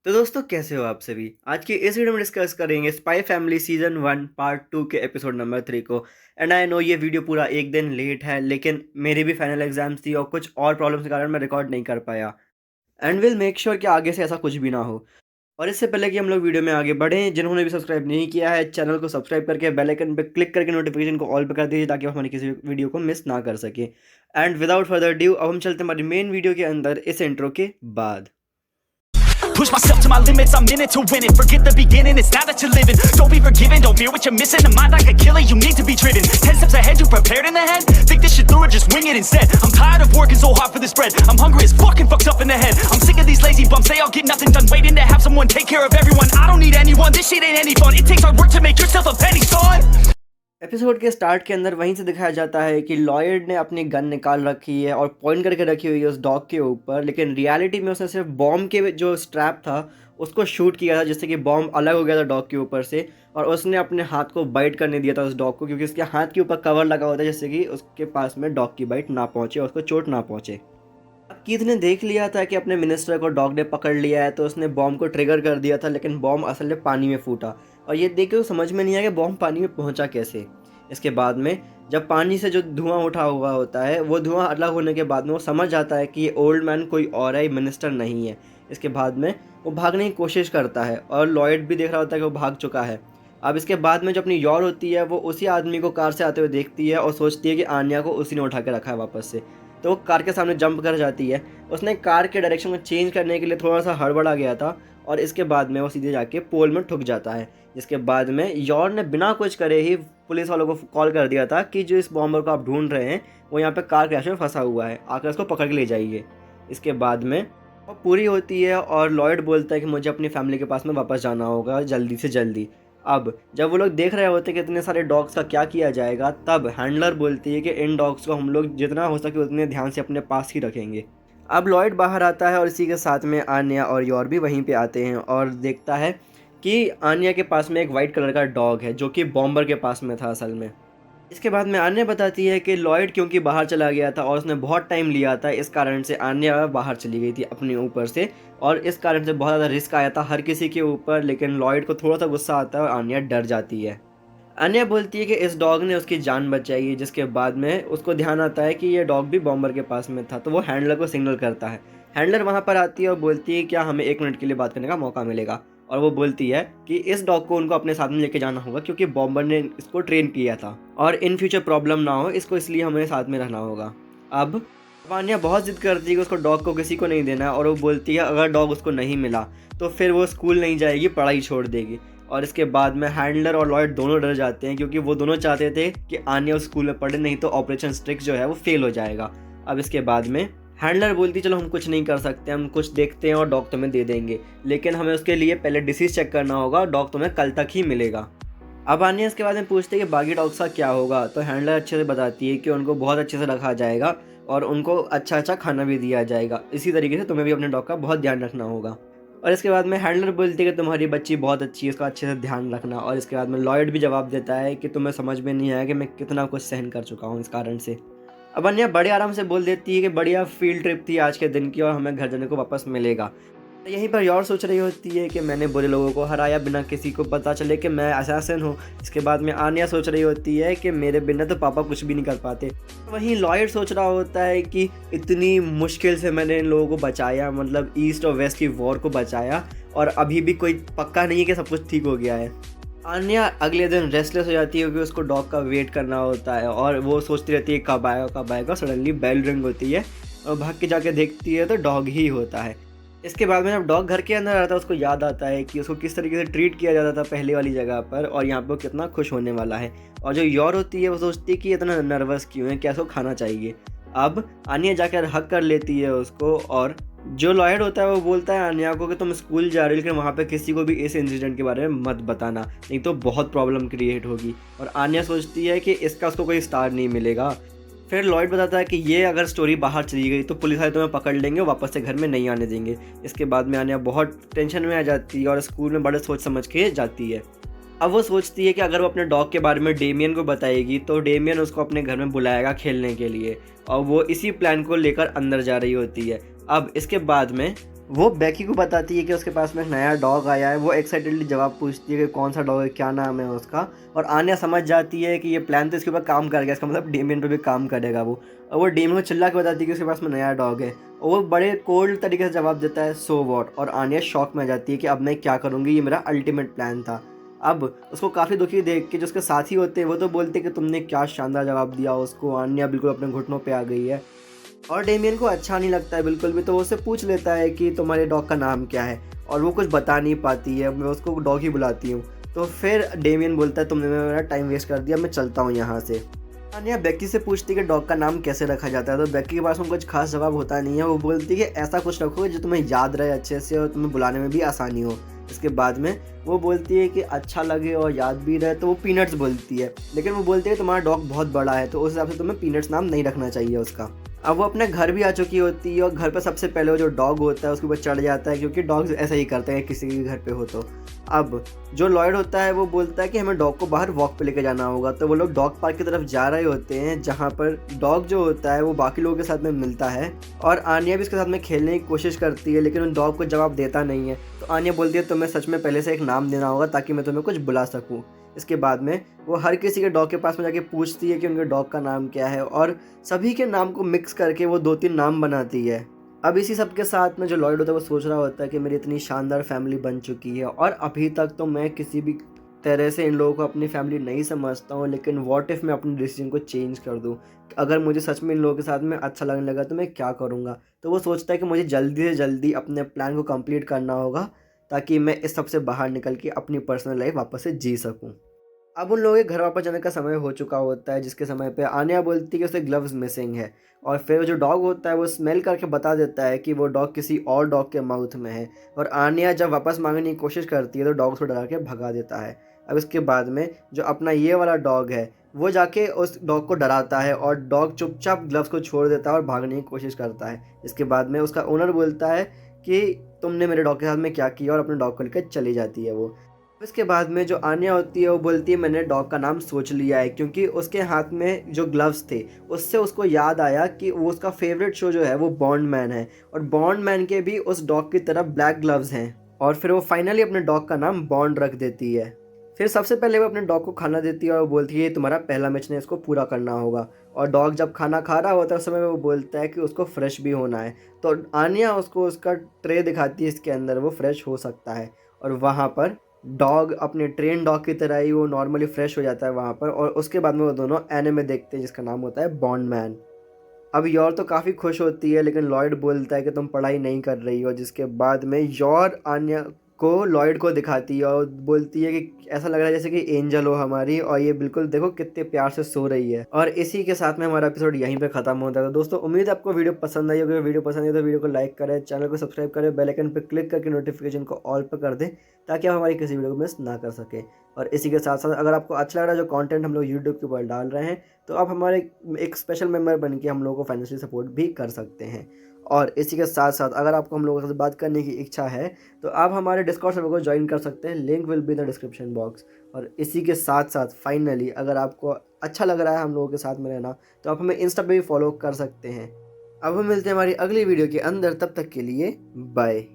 तो दोस्तों कैसे हो आप सभी। आज की इस वीडियो में डिस्कस करेंगे स्पाई फैमिली सीजन 1 पार्ट 2 के एपिसोड नंबर 3 को। एंड आई नो ये वीडियो पूरा एक दिन लेट है, लेकिन मेरी भी फाइनल एग्जाम्स थी और कुछ और प्रॉब्लम्स के कारण मैं रिकॉर्ड नहीं कर पाया। एंड विल मेक श्योर कि आगे से ऐसा कुछ भी ना हो। और इससे पहले कि हम लोग वीडियो में आगे बढ़ें, जिन्होंने भी सब्सक्राइब नहीं किया है चैनल को सब्सक्राइब करके बेल आइकन पर क्लिक करके नोटिफिकेशन को ऑल पे कर दीजिए ताकि आप हमारी किसी वीडियो को मिस ना कर सके। एंड विदाउट फर्दर ड्यू अब हम चलते हैं हमारी मेन वीडियो के अंदर इस इंट्रो के बाद। Push myself to my limits, I'm in it to win it. Forget the beginning, it's now that you're living. Don't be forgiven, don't fear what you're missing. A mind like a killer, you need to be driven. 10 steps ahead, you prepared in the head? Think this shit through or just wing it instead? I'm tired of working so hard for this bread. I'm hungry as fucking fucked up in the head. I'm sick of these lazy bums, they all get nothing done. Waiting to have someone take care of everyone. I don't need anyone, this shit ain't any fun. It takes hard work to make yourself a penny, son. Episode के start के अंदर वहीं से दिखाया जाता है कि Lloyd ने अपनी गन निकाल रखी है और पॉइंट करके रखी हुई है उस डॉग के ऊपर, लेकिन रियलिटी में उसने सिर्फ बॉम्ब के जो स्ट्रैप था उसको शूट किया था, जिससे कि बॉम्ब अलग हो गया था डॉग के ऊपर से। और उसने अपने हाथ को बाइट करने दिया था उस डॉग को, क्योंकि उसके हाथ के ऊपर कवर लगा होता है जिससे कि उसके पास में डॉग की बाइट ना पहुँचे और उसको चोट ना पहुँचे। अब कीथ ने देख लिया था कि अपने मिनिस्टर को डॉग ने पकड़ लिया है, तो उसने बॉम्ब को ट्रिगर कर दिया था, लेकिन बॉम्ब असल में पानी में फूटा और ये देख के समझ में नहीं आया कि बॉम्ब पानी में पहुंचा कैसे। इसके बाद में जब पानी से जो धुआं उठा हुआ होता है वो धुआं अलग होने के बाद में वो समझ जाता है कि ये ओल्ड मैन कोई और है, मिनिस्टर नहीं है। इसके बाद में वो भागने की कोशिश करता है और लॉयड भी देख रहा होता है कि वो भाग चुका है। अब इसके बाद में जो अपनी यॉर होती है वो उसी आदमी को कार से आते हुए देखती है और सोचती है कि आन्या को उसी ने उठा के रखा है वापस से, तो वो कार के सामने जंप कर जाती है। उसने कार के डायरेक्शन को चेंज करने के लिए थोड़ा सा हड़बड़ा गया था और इसके बाद में वो सीधे जाके पोल में ठुक जाता है। जिसके बाद में यॉर ने बिना कुछ करे ही पुलिस वालों को कॉल कर दिया था कि जो इस बॉम्बर को आप ढूंढ रहे हैं वो यहाँ पे कार क्रैश में फंसा हुआ है, आकर उसको पकड़ के ले जाइए। इसके बाद में वो पूरी होती है और लॉयड बोलता है कि मुझे अपनी फैमिली के पास में वापस जाना होगा जल्दी से जल्दी। अब जब वो लोग देख रहे होते कि इतने सारे डॉग्स का क्या किया जाएगा, तब हैंडलर बोलती है कि इन डॉग्स को हम लोग जितना हो सके उतने ध्यान से अपने पास ही रखेंगे। अब लॉयड बाहर आता है और इसी के साथ में आन्या और यॉर भी वहीं पे आते हैं और देखता है कि आन्या के पास में एक वाइट कलर का डॉग है जो कि बॉम्बर के पास में था असल में। इसके बाद में आन्या बताती है कि लॉयड क्योंकि बाहर चला गया था और उसने बहुत टाइम लिया था, इस कारण से आन्या बाहर चली गई थी अपने ऊपर से और इस कारण से बहुत ज़्यादा रिस्क आया था हर किसी के ऊपर। लेकिन लॉयड को थोड़ा सा गुस्सा आता है और आन्या डर जाती है। आन्या बोलती है कि इस डॉग ने उसकी जान बचाई है। जिसके बाद में उसको ध्यान आता है कि ये डॉग भी बॉम्बर के पास में था, तो वो हैंडलर को सिग्नल करता है। हैंडलर वहाँ पर आती है और बोलती है क्या हमें 1 मिनट के लिए बात करने का मौका मिलेगा, और वो बोलती है कि इस डॉग को उनको अपने साथ में लेके जाना होगा क्योंकि बॉम्बर ने इसको ट्रेन किया था और इन फ्यूचर प्रॉब्लम ना हो इसको, इसलिए हमें साथ में रहना होगा। अब आन्या बहुत जिद करती है कि उसको डॉग को किसी को नहीं देना और वो बोलती है अगर डॉग उसको नहीं मिला तो फिर वो स्कूल नहीं जाएगी, पढ़ाई छोड़ देगी। और इसके बाद में हैंडलर और लॉयड दोनों डर जाते हैं क्योंकि वो दोनों चाहते थे कि आन्या उस स्कूल में पढ़े, नहीं तो ऑपरेशन स्ट्रिक्स जो है वो फेल हो जाएगा। अब इसके बाद में हैंडलर बोलती चलो हम कुछ नहीं कर सकते, हम कुछ देखते हैं और डॉग तुम्हें दे देंगे, लेकिन हमें उसके लिए पहले डिसीज चेक करना होगा, डॉग तुम्हें कल तक ही मिलेगा। अब आन्या इसके बाद में पूछते हैं कि बाकी डॉग्स का क्या होगा, तो हैंडलर अच्छे से बताती है कि उनको बहुत अच्छे से रखा जाएगा और उनको अच्छा अच्छा खाना भी दिया जाएगा। इसी तरीके से तुम्हें भी अपने डॉग का बहुत ध्यान रखना होगा। और इसके बाद में हैंडलर बोलती है कि तुम्हारी बच्ची बहुत अच्छी है, इसका अच्छे से ध्यान रखना। और इसके बाद में लॉयड भी जवाब देता है कि तुम्हें समझ में नहीं आया कि मैं कितना कुछ सहन कर चुका हूँ इस कारण से। अब अन्या बड़े आराम से बोल देती है कि बढ़िया फील्ड ट्रिप थी आज के दिन की और हमें घर जाने को वापस मिलेगा। तो यहीं पर यॉर सोच रही होती है कि मैंने बुरे लोगों को हराया बिना किसी को पता चले कि मैं असैसिन हूँ। इसके बाद में आन्या सोच रही होती है कि मेरे बिना तो पापा कुछ भी नहीं कर पाते। वहीं लॉयड सोच रहा होता है कि इतनी मुश्किल से मैंने इन लोगों को बचाया, मतलब ईस्ट और वेस्ट की वॉर को बचाया, और अभी भी कोई पक्का नहीं है कि सब कुछ ठीक हो गया है। आन्या अगले दिन रेस्टलेस हो जाती है क्योंकि उसको डॉग का वेट करना होता है और वो सोचती रहती है कब आएगा कब आएगा। सडनली बेल रिंग होती है और भाग के जाके देखती है तो डॉग ही होता है। इसके बाद में जब डॉग घर के अंदर आता है उसको याद आता है कि उसको किस तरीके से ट्रीट किया जाता था पहले वाली जगह पर और यहाँ पर वो कितना खुश होने वाला है। और जो यॉर होती है वो सोचती है कि इतना नर्वस क्यों है, क्या उसको खाना चाहिए। अब आन्या जाकर हक कर लेती है उसको और जो लॉयड होता है वो बोलता है आन्या को कि तुम स्कूल जा रही हो लेकिन वहाँ पे किसी को भी इस इंसिडेंट के बारे में मत बताना, नहीं तो बहुत प्रॉब्लम क्रिएट होगी। और आन्या सोचती है कि इसका उसको कोई स्टार नहीं मिलेगा। फिर लॉयड बताता है कि ये अगर स्टोरी बाहर चली गई तो पुलिस वाले तुम्हें पकड़ लेंगे और वापस से घर में नहीं आने देंगे। इसके बाद में आन्या बहुत टेंशन में आ जाती है और स्कूल में बड़े सोच समझ के जाती है। अब वो सोचती है कि अगर वो अपने डॉग के बारे में डेमियन को बताएगी तो डेमियन उसको अपने घर में बुलाएगा खेलने के लिए, और वो इसी प्लान को लेकर अंदर जा रही होती है। अब इसके बाद में वो बेकी को बताती है कि उसके पास में एक नया डॉग आया है। वो एक्साइटेडली जवाब पूछती है कि कौन सा डॉग है, क्या नाम है उसका। और आन्या समझ जाती है कि ये प्लान तो इसके ऊपर काम कर गया, इसका मतलब डेमियन पे भी काम करेगा वो। और वो डेमियन को चिल्ला के बताती है कि उसके पास में नया डॉग है। और वो बड़े कोल्ड तरीके से जवाब देता है, सो वॉट। और आन्या शॉक में आ जाती है कि अब मैं क्या करूँगी, ये मेरा अल्टीमेट प्लान था। अब उसको काफ़ी दुखी देख के जो उसके साथी होते हैं वो तो बोलते हैं कि तुमने क्या शानदार जवाब दिया उसको। आन्या बिल्कुल अपने घुटनों पे आ गई है और डेमियन को अच्छा नहीं लगता है बिल्कुल भी। तो वो उससे पूछ लेता है कि तुम्हारे डॉग का नाम क्या है, और वो कुछ बता नहीं पाती है। मैं उसको डॉग ही बुलाती हूँ। तो फिर डेमियन बोलता है तुमने मेरा टाइम वेस्ट कर दिया, मैं चलता हूँ यहाँ से। तान्या बेकी से पूछती है कि डॉग का नाम कैसे रखा जाता है। तो बेकी के पास में कुछ खास जवाब होता नहीं है। वो बोलती है कि ऐसा कुछ रखो जो तुम्हें याद रहे अच्छे से और तुम्हें बुलाने में भी आसानी हो। इसके बाद में वो बोलती है कि अच्छा लगे और याद भी रहे, तो वो पीनट्स बोलती है। लेकिन वो बोलती है कि तुम्हारा डॉग बहुत बड़ा है, तो उस हिसाब से तुम्हें पीनट्स नाम नहीं रखना चाहिए उसका। अब वो अपने घर भी आ चुकी होती है और घर पर सबसे पहले वो जो डॉग होता है उसके ऊपर चढ़ जाता है, क्योंकि डॉग्स ऐसा ही करते हैं किसी के घर पे हो तो। अब जो लॉयड होता है वो बोलता है कि हमें डॉग को बाहर वॉक पे लेके जाना होगा। तो वो लोग डॉग पार्क की तरफ जा रहे होते हैं, जहाँ पर डॉग जो होता है वो बाकी लोगों के साथ में मिलता है। और आन्या भी उसके साथ में खेलने की कोशिश करती है, लेकिन उन डॉग को जवाब देता नहीं है। तो आन्या बोलती है तुम्हें सच में पहले से एक नाम देना होगा ताकि मैं तुम्हें कुछ बुला सकूँ। इसके बाद में वो हर किसी के डॉग के पास में जाके पूछती है कि उनके डॉग का नाम क्या है, और सभी के नाम को मिक्स करके वो 2-3 नाम बनाती है। अब इसी सब के साथ में जो लॉयड होता है वो सोच रहा होता है कि मेरी इतनी शानदार फैमिली बन चुकी है और अभी तक तो मैं किसी भी तरह से इन लोगों को अपनी फैमिली नहीं समझता हूँ, लेकिन व्हाट इफ़ मैं अपने डिसीजन को चेंज कर दूँ। अगर मुझे सच में इन लोगों के साथ में अच्छा लगने लगा तो मैं क्या करूँगा। तो वो सोचता है कि मुझे जल्दी से जल्दी अपने प्लान को कंप्लीट करना होगा ताकि मैं इस सब से बाहर निकल के अपनी पर्सनल लाइफ वापस से जी सकूँ। अब उन लोगों के घर वापस जाने का समय हो चुका होता है, जिसके समय पे आन्या बोलती है कि उसे ग्लव्स मिसिंग है। और फिर जो डॉग होता है वो स्मेल करके बता देता है कि वो डॉग किसी और डॉग के माउथ में है। और आन्या जब वापस मांगने की कोशिश करती है तो डॉग उसको डरा के भगा देता है। अब इसके बाद में जो अपना ये वाला डॉग है वो जाके उस डॉग को डराता है और डॉग चुपचाप ग्लव्स को छोड़ देता है और भागने की कोशिश करता है। इसके बाद में उसका ओनर बोलता है कि तुमने मेरे डॉग के साथ में क्या किया, और अपने डॉग को लेकर चली जाती है वो। इसके बाद में जो आन्या होती है वो बोलती है मैंने डॉग का नाम सोच लिया है, क्योंकि उसके हाथ में जो ग्लव्स थे उससे उसको याद आया कि वो उसका फेवरेट शो जो है वो बॉन्ड मैन है, और बॉन्ड मैन के भी उस डॉग की तरफ ब्लैक ग्लव्स हैं। और फिर वो फाइनली अपने डॉग का नाम बॉन्ड रख देती है। फिर सबसे पहले वो अपने डॉग को खाना देती है और वो बोलती है ये तुम्हारा पहला मिशन, इसको पूरा करना होगा। और डॉग जब खाना खा रहा होता है उस समय वो बोलता है कि उसको फ्रेश भी होना है। तो आन्या उसको उसका ट्रे दिखाती है, इसके अंदर वो फ्रेश हो सकता है। और वहाँ पर डॉग अपने ट्रेन डॉग की तरह ही वो नॉर्मली फ्रेश हो जाता है वहाँ पर। और उसके बाद में वो दोनों एनिमे देखते हैं जिसका नाम होता है बॉन्ड मैन। अब यॉर तो काफ़ी खुश होती है, लेकिन लॉयड बोलता है कि तुम पढ़ाई नहीं कर रही हो। जिसके बाद में यॉर आन्या को लॉयड को दिखाती है और बोलती है कि ऐसा लग रहा है जैसे कि एंजल हो हमारी, और ये बिल्कुल देखो कितने प्यार से सो रही है। और इसी के साथ में हमारा एपिसोड यहीं पे खत्म होता है। तो दोस्तों उम्मीद है आपको वीडियो पसंद आई होगी। अगर वीडियो पसंद आई तो वीडियो को लाइक करें, चैनल को सब्सक्राइब करें, बेल आइकन पर क्लिक करके नोटिफिकेशन को ऑल पर कर दें ताकि आप हमारी किसी वीडियो को मिस ना कर सकें। और इसी के साथ साथ अगर आपको अच्छा लग रहा है जो कंटेंट हम लोग यूट्यूब के ऊपर डाल रहे हैं, तो आप हमारे एक स्पेशल मेंबर बन के हम लोगों को फाइनेंशियली सपोर्ट भी कर सकते हैं। और इसी के साथ साथ अगर आपको हम लोगों के साथ बात करने की इच्छा है तो आप हमारे डिस्कॉर्ड सर्वर को ज्वाइन कर सकते हैं, link will be in the description box. और इसी के साथ साथ फाइनली अगर आपको अच्छा लग रहा है हम लोगों के साथ में रहना तो आप हमें इंस्टा पे भी फॉलो कर सकते हैं। अब हम मिलते हैं हमारी अगली वीडियो के अंदर, तब तक के लिए बाय।